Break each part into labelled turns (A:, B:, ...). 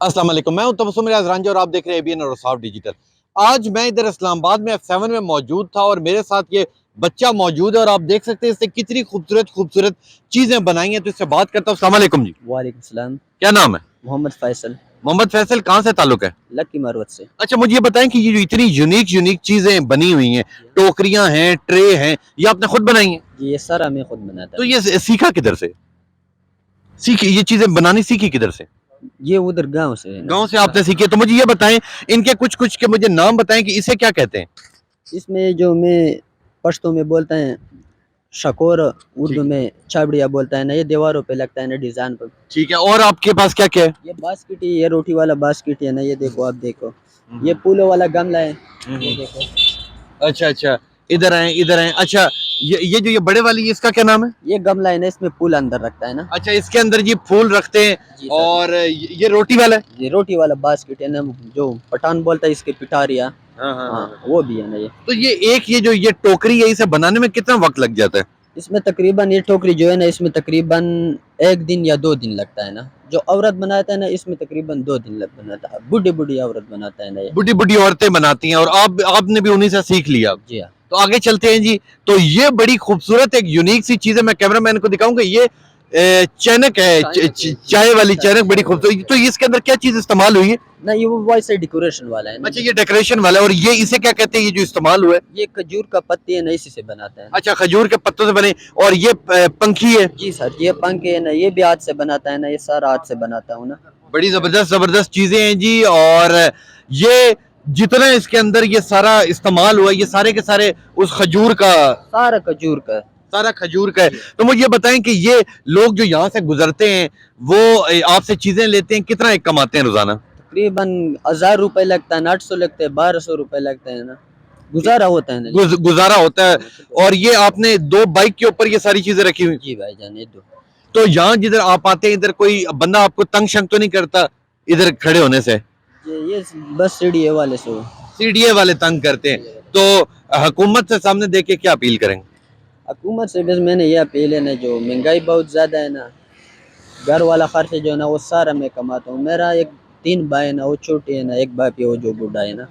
A: अस्सलाम वालेकुम, मैं हूं तबस्सुम रियाज रांझा और आप देख रहे हैं एबीएन और साफ डिजिटल। आज मैं इधर इस्लामाबाद में F7 में मौजूद था और मेरे साथ ये बच्चा मौजूद है और आप देख सकते हैं इसने कितनी खूबसूरत खूबसूरत चीजें बनाई हैं। तो इससे बात करता हूँ। अस्सलाम वालेकुम जी।
B: वालेकुम सलाम।
A: क्या नाम है?
B: मोहम्मद फैसल।
A: मोहम्मद फैसल, कहाँ से ताल्लुक है?
B: लक्की मरवत से।
A: अच्छा, मुझे ये बताएं कि ये जो इतनी यूनिक यूनिक चीजें बनी हुई हैं, टोकरियां हैं, ट्रे हैं, ये आपने खुद बनाई हैं?
B: जी, ये सारा मैं खुद बनाता
A: तो
B: हूँ।
A: ये सीखा किधर से? सीखी ये चीजें बनानी सीखी किधर से?
B: ये उधर गांव से है ना।
A: गांव से आपने सीखी है? तो मुझे ये बताएं, इनके कुछ कुछ के मुझे नाम बताएं कि इसे क्या कहते हैं।
B: इसमें जो मैं पश्तो में बोलता है शकोर, उर्दू में छाबड़िया बोलता है ना। ये दीवारों पे लगता है ना, डिजाइन पर।
A: ठीक है, और आपके पास क्या क्या है?
B: ये बास्केट, ये रोटी वाला बास्केट है ना। ये देखो, आप देखो, ये फूलों वाला गमला है। ये देखो।
A: अच्छा अच्छा, इधर आए इधर आए। अच्छा, ये जो ये बड़े वाली, इसका क्या नाम है?
B: ये गमला है ना, इसमें फूल अंदर रखता है ना।
A: अच्छा, इसके अंदर ये फूल रखते हैं।
B: जी सर।
A: और ये रोटी वाला है?
B: ये रोटी वाला बास्केट है ना, जो पठान बोलता है इसके पिटारिया। हाँ, वो भी है ना।
A: तो ये जो ये टोकरी है, इसे बनाने में कितना वक्त लग जाता है?
B: इसमें तकरीबन, ये टोकरी जो है ना, इसमें तकरीबन 1 दिन या 2 दिन लगता है ना। जो औरत बनाता है ना, इसमें तकरीबन 2 दिन लग बनाता है। बुढ़ी बुढ़ी औरत बनाता है ना ये।
A: बुढ़ी बुढ़ी औरतें बनाती हैं और आपने भी उन्हीं से सीख लिया।
B: जी हाँ।
A: तो आगे चलते हैं जी। तो ये बड़ी खूबसूरत एक यूनिक सी चीज है, मैं कैमरामैन को दिखाऊंगा। ये चैनक है, चाय वाली चैनक, बड़ी खूबसूरत। तो इसके अंदर क्या चीज इस्तेमाल हुई है?
B: ना, ये वो वैसे डेकोरेशन वाला है ना।
A: अच्छा, ये डेकोरेशन वाला है। और ये इसे क्या कहते हैं, ये जो इस्तेमाल हुआ है?
B: ये खजूर का पत्ती है ना, इसी से बनाता है।
A: अच्छा, खजूर के पत्तों से बने। और ये पंखी है?
B: जी सर, ये पंखे है ना, ये भी हाथ से बनाता है ना। ये सारा हाथ से बनाता हूँ ना।
A: बड़ी जबरदस्त जबरदस्त चीजें हैं जी। और ये जितना इसके अंदर ये सारा इस्तेमाल हुआ, ये सारे के सारे उस खजूर का,
B: सारा खजूर का।
A: सारा खजूर का है। तो मुझे ये बताएं कि ये लोग जो यहाँ से गुजरते हैं, वो आपसे चीजें लेते हैं, कितना एक कमाते हैं रोजाना?
B: तकरीबन 1000 रुपए लगता है ना, 800 लगते हैं, 1200 रुपए लगते हैं ना। गुजारा होता है ना।
A: गुजारा होता है। और ये आपने 2 बाइक के ऊपर ये सारी चीजें रखी हुई?
B: जी भाईजान, ये दो।
A: तो यहाँ जिधर आप आते हैं, इधर कोई बंदा आपको तंग शंग तो नहीं करता इधर खड़े होने से?
B: ये बस सीढ़ी वाले से।
A: सीडीए वाले तंग करते हैं। तो हुकूमत से सामने देके क्या अपील करेंगे?
B: हुकूमत से बस मैंने ये अपील है ना, जो महंगाई बहुत ज़्यादा है ना, घर वाला खर्च जो है ना, वो सारा मैं कमाता हूँ। मेरा एक 3 भाई है ना, वो छोटे है ना, एक भाई पे वो जो बूढ़ा है ना,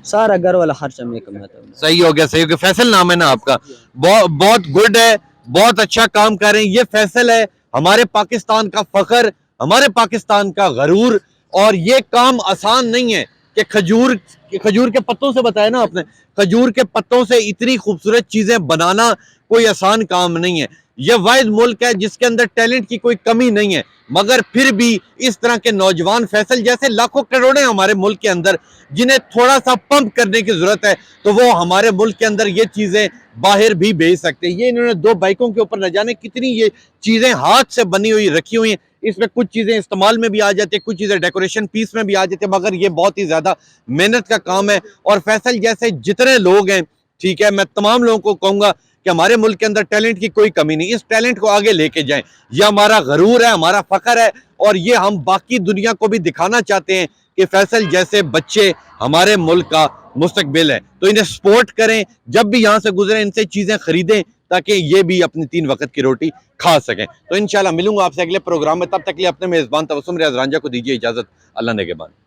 B: सारा घर वाला खर्चा मैं कमाता हूँ।
A: सही हो गया, सही हो गया। फैसल नाम है ना आपका? बहुत गुड है, बहुत अच्छा काम कर रहे हैं। ये फैसल है, हमारे पाकिस्तान का फख्र, हमारे पाकिस्तान का गरूर। और ये काम आसान नहीं है कि खजूर के पत्तों से बताया ना आपने, खजूर के पत्तों से इतनी खूबसूरत चीजें बनाना कोई आसान काम नहीं है। यह वाहिद मुल्क है जिसके अंदर टैलेंट की कोई कमी नहीं है, मगर फिर भी इस तरह के नौजवान, फैसल जैसे लाखों करोड़े हमारे मुल्क के अंदर, जिन्हें थोड़ा सा पंप करने की जरूरत है, तो वो हमारे मुल्क के अंदर ये चीजें बाहर भी भेज सकते हैं। ये इन्होंने 2 बाइकों के ऊपर न जाने कितनी ये चीजें हाथ से बनी हुई रखी हुई हैं। इसमें कुछ चीजें इस्तेमाल में भी आ जाती है, कुछ चीजें डेकोरेशन पीस में भी आ जाती है, मगर ये बहुत ही ज्यादा मेहनत का काम है। और फैसल जैसे जितने लोग हैं, ठीक है, मैं तमाम लोगों को कहूंगा कि हमारे मुल्क के अंदर टैलेंट की कोई कमी नहीं, इस टैलेंट को आगे लेके जाएं। यह हमारा गरूर है, हमारा फख्र है। और ये हम बाकी दुनिया को भी दिखाना चाहते हैं कि फैसल जैसे बच्चे हमारे मुल्क का मुस्तकबिल है। तो इन्हें सपोर्ट करें, जब भी यहाँ से गुजरें इनसे चीजें खरीदें, ताकि ये भी अपनी 3 वक्त की रोटी खा सकें। तो इंशाल्लाह मिलूंगा आपसे अगले प्रोग्राम में, तब तक के लिए अपने मेजबान तबस्सुम रियाज रांझा को दीजिए इजाजत। अल्लाह नेगेबान।